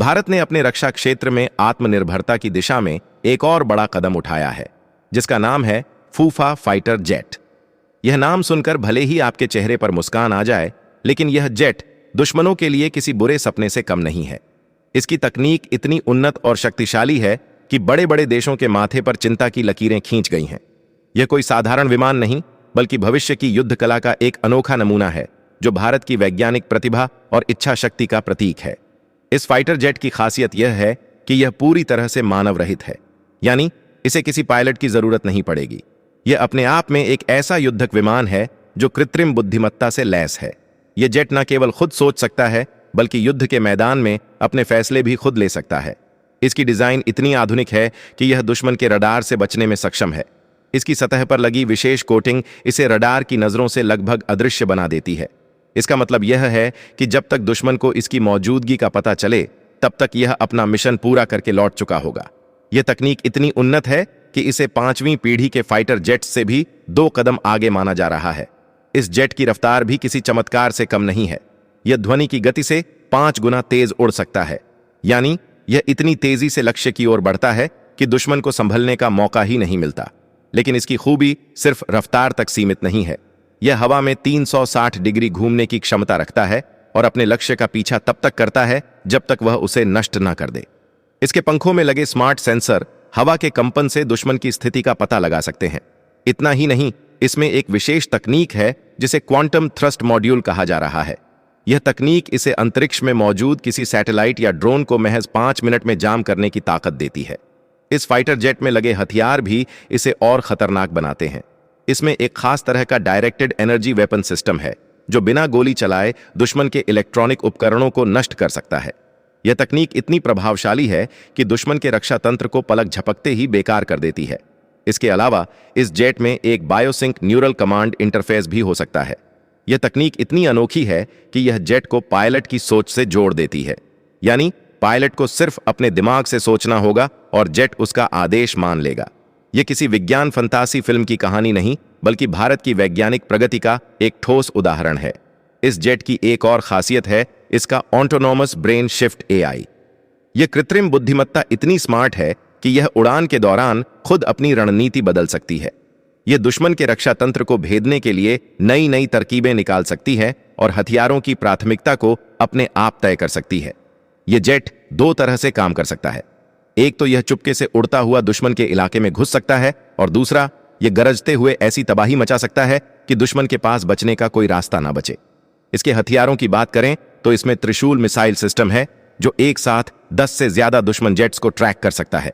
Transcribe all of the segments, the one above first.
भारत ने अपने रक्षा क्षेत्र में आत्मनिर्भरता की दिशा में एक और बड़ा कदम उठाया है, जिसका नाम है फूफा फाइटर जेट। यह नाम सुनकर भले ही आपके चेहरे पर मुस्कान आ जाए, लेकिन यह जेट दुश्मनों के लिए किसी बुरे सपने से कम नहीं है। इसकी तकनीक इतनी उन्नत और शक्तिशाली है कि बड़े बड़े देशों के माथे पर चिंता की लकीरें खींच गई हैं। यह कोई साधारण विमान नहीं, बल्कि भविष्य की युद्ध कला का एक अनोखा नमूना है, जो भारत की वैज्ञानिक प्रतिभा और इच्छा शक्ति का प्रतीक है। इस फाइटर जेट की खासियत यह है कि यह पूरी तरह से मानव रहित है, यानी इसे किसी पायलट की जरूरत नहीं पड़ेगी। यह अपने आप में एक ऐसा युद्धक विमान है जो कृत्रिम बुद्धिमत्ता से लैस है। यह जेट न केवल खुद सोच सकता है, बल्कि युद्ध के मैदान में अपने फैसले भी खुद ले सकता है। इसकी डिजाइन इतनी आधुनिक है कि यह दुश्मन के रडार से बचने में सक्षम है। इसकी सतह पर लगी विशेष कोटिंग इसे रडार की नजरों से लगभग अदृश्य बना देती है। इसका मतलब यह है कि जब तक दुश्मन को इसकी मौजूदगी का पता चले, तब तक यह अपना मिशन पूरा करके लौट चुका होगा। यह तकनीक इतनी उन्नत है कि इसे 5वीं पीढ़ी के फाइटर जेट्स से भी 2 कदम आगे माना जा रहा है। इस जेट की रफ्तार भी किसी चमत्कार से कम नहीं है। यह ध्वनि की गति से 5 गुना तेज उड़ सकता है, यानी यह इतनी तेजी से लक्ष्य की ओर बढ़ता है कि दुश्मन को संभलने का मौका ही नहीं मिलता। लेकिन इसकी खूबी सिर्फ रफ्तार तक सीमित नहीं है। यह हवा में 360 डिग्री घूमने की क्षमता रखता है और अपने लक्ष्य का पीछा तब तक करता है जब तक वह उसे नष्ट न कर दे। इसके पंखों में लगे स्मार्ट सेंसर हवा के कंपन से दुश्मन की स्थिति का पता लगा सकते हैं। इतना ही नहीं, इसमें एक विशेष तकनीक है जिसे क्वांटम थ्रस्ट मॉड्यूल कहा जा रहा है। यह तकनीक इसे अंतरिक्ष में मौजूद किसी सैटेलाइट या ड्रोन को महज 5 मिनट में जाम करने की ताकत देती है। इस फाइटर जेट में लगे हथियार भी इसे और खतरनाक बनाते हैं। इसमें एक खास तरह का डायरेक्टेड एनर्जी वेपन सिस्टम है, जो बिना गोली चलाए दुश्मन के इलेक्ट्रॉनिक उपकरणों को नष्ट कर सकता है। यह तकनीक इतनी प्रभावशाली है कि दुश्मन के रक्षा तंत्र को पलक झपकते ही बेकार कर देती है। इसके अलावा इस जेट में एक बायोसिंक न्यूरल कमांड इंटरफेस भी हो सकता है। यह तकनीक इतनी अनोखी है कि यह जेट को पायलट की सोच से जोड़ देती है, यानी पायलट को सिर्फ अपने दिमाग से सोचना होगा और जेट उसका आदेश मान लेगा। यह किसी विज्ञान फंतासी फिल्म की कहानी नहीं, बल्कि भारत की वैज्ञानिक प्रगति का एक ठोस उदाहरण है। इस जेट की एक और खासियत है इसका ऑटोनॉमस ब्रेन शिफ्ट एआई। यह कृत्रिम बुद्धिमत्ता इतनी स्मार्ट है कि यह उड़ान के दौरान खुद अपनी रणनीति बदल सकती है। यह दुश्मन के रक्षा तंत्र को भेदने के लिए नई नई तरकीबें निकाल सकती है और हथियारों की प्राथमिकता को अपने आप तय कर सकती है। यह जेट 2 तरह से काम कर सकता है। एक तो यह चुपके से उड़ता हुआ दुश्मन के इलाके में घुस सकता है, और दूसरा यह गरजते हुए ऐसी तबाही मचा सकता है कि दुश्मन के पास बचने का कोई रास्ता ना बचे। इसके हथियारों की बात करें तो इसमें त्रिशूल मिसाइल सिस्टम है, जो एक साथ 10 से ज्यादा दुश्मन जेट्स को ट्रैक कर सकता है।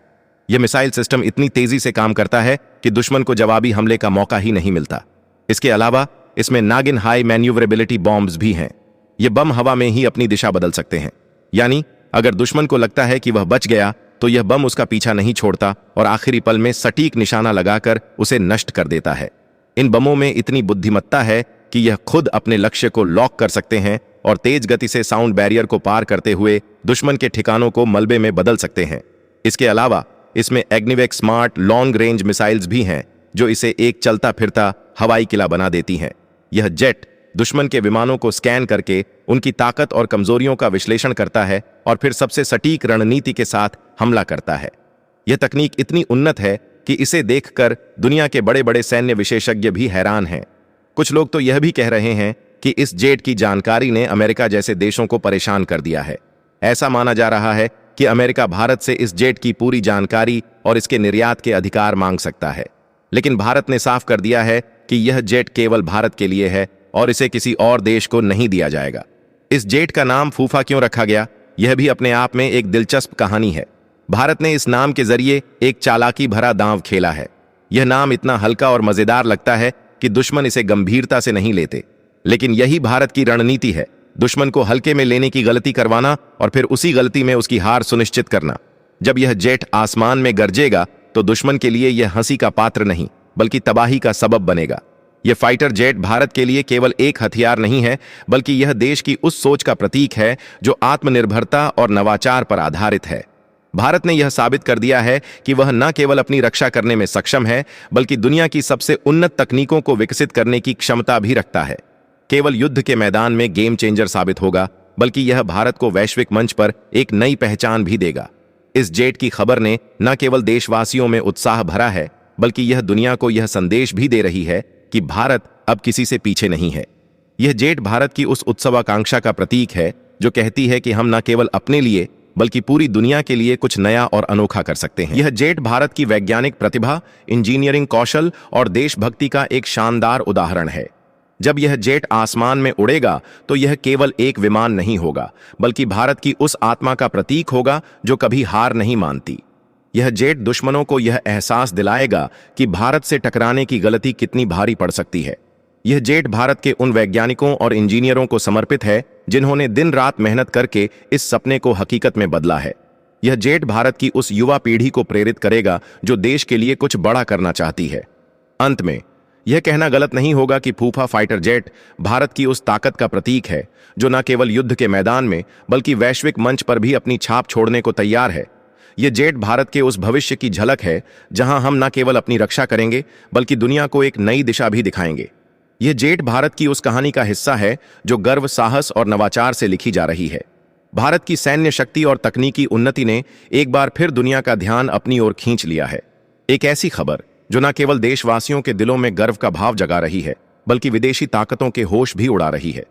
यह मिसाइल सिस्टम इतनी तेजी से काम करता है कि दुश्मन को जवाबी हमले का मौका ही नहीं मिलता। इसके अलावा इसमें नागिन हाई मैन्यूवरेबिलिटी बॉम्ब्स भी हैं। ये बम हवा में ही अपनी दिशा बदल सकते हैं, यानी अगर दुश्मन को लगता है कि वह बच गया, तो यह बम उसका पीछा नहीं छोड़ता और आखिरी पल में सटीक निशाना लगाकर उसे नष्ट कर देता है। इन बमों में इतनी बुद्धिमत्ता है कि यह खुद अपने लक्ष्य को लॉक कर सकते हैं और तेज गति से साउंड बैरियर को पार करते हुए दुश्मन के ठिकानों को मलबे में बदल सकते हैं। इसके अलावा इसमें एग्निवेक स्मार्ट लॉन्ग रेंज मिसाइल्स भी हैं, जो इसे एक चलता फिरता हवाई किला बना देती हैं। यह जेट दुश्मन के विमानों को स्कैन करके उनकी ताकत और कमजोरियों का विश्लेषण करता है और फिर सबसे सटीक रणनीति के साथ हमला करता है। यह तकनीक इतनी उन्नत है कि इसे देखकर दुनिया के बड़े बड़े सैन्य विशेषज्ञ भी हैरान हैं। कुछ लोग तो यह भी कह रहे हैं कि इस जेट की जानकारी ने अमेरिका जैसे देशों को परेशान कर दिया है। ऐसा माना जा रहा है कि अमेरिका भारत से इस जेट की पूरी जानकारी और इसके निर्यात के अधिकार मांग सकता है, लेकिन भारत ने साफ कर दिया है कि यह जेट केवल भारत के लिए है और इसे किसी और देश को नहीं दिया जाएगा। इस जेट का नाम फूफा क्यों रखा गया, यह भी अपने आप में एक दिलचस्प कहानी है। भारत ने इस नाम के जरिए एक चालाकी भरा दांव खेला है। यह नाम इतना हल्का और मजेदार लगता है कि दुश्मन इसे गंभीरता से नहीं लेते, लेकिन यही भारत की रणनीति है, दुश्मन को हल्के में लेने की गलती करवाना और फिर उसी गलती में उसकी हार सुनिश्चित करना। जब यह जेट आसमान में गरजेगा तो दुश्मन के लिए यह हंसी का पात्र नहीं, बल्कि तबाही का सबब बनेगा। यह फाइटर जेट भारत के लिए केवल एक हथियार नहीं है, बल्कि यह देश की उस सोच का प्रतीक है जो आत्मनिर्भरता और नवाचार पर आधारित है। भारत ने यह साबित कर दिया है कि वह न केवल अपनी रक्षा करने में सक्षम है, बल्कि दुनिया की सबसे उन्नत तकनीकों को विकसित करने की क्षमता भी रखता है। केवल युद्ध के मैदान में गेम चेंजर साबित होगा, बल्कि यह भारत को वैश्विक मंच पर एक नई पहचान भी देगा। इस जेट की खबर ने न केवल देशवासियों में उत्साह भरा है, बल्कि यह दुनिया को यह संदेश भी दे रही है कि भारत अब किसी से पीछे नहीं है। यह जेट भारत की उस उत्सवाकांक्षा का प्रतीक है जो कहती है कि हम न केवल अपने लिए बल्कि पूरी दुनिया के लिए कुछ नया और अनोखा कर सकते हैं। यह जेट भारत की वैज्ञानिक प्रतिभा, इंजीनियरिंग कौशल और देशभक्ति का एक शानदार उदाहरण है। जब यह जेट आसमान में उड़ेगा तो यह केवल एक विमान नहीं होगा, बल्कि भारत की उस आत्मा का प्रतीक होगा जो कभी हार नहीं मानती। यह जेट दुश्मनों को यह एहसास दिलाएगा कि भारत से टकराने की गलती कितनी भारी पड़ सकती है। यह जेट भारत के उन वैज्ञानिकों और इंजीनियरों को समर्पित है जिन्होंने दिन रात मेहनत करके इस सपने को हकीकत में बदला है। यह जेट भारत की उस युवा पीढ़ी को प्रेरित करेगा जो देश के लिए कुछ बड़ा करना चाहती है। अंत में यह कहना गलत नहीं होगा कि फूफा फाइटर जेट भारत की उस ताकत का प्रतीक है जो न केवल युद्ध के मैदान में बल्कि वैश्विक मंच पर भी अपनी छाप छोड़ने को तैयार है। यह जेट भारत के उस भविष्य की झलक है जहां हम न केवल अपनी रक्षा करेंगे बल्कि दुनिया को एक नई दिशा भी दिखाएंगे। यह जेट भारत की उस कहानी का हिस्सा है जो गर्व, साहस और नवाचार से लिखी जा रही है। भारत की सैन्य शक्ति और तकनीकी उन्नति ने एक बार फिर दुनिया का ध्यान अपनी ओर खींच लिया है। एक ऐसी खबर जो न केवल देशवासियों के दिलों में गर्व का भाव जगा रही है बल्कि विदेशी ताकतों के होश भी उड़ा रही है।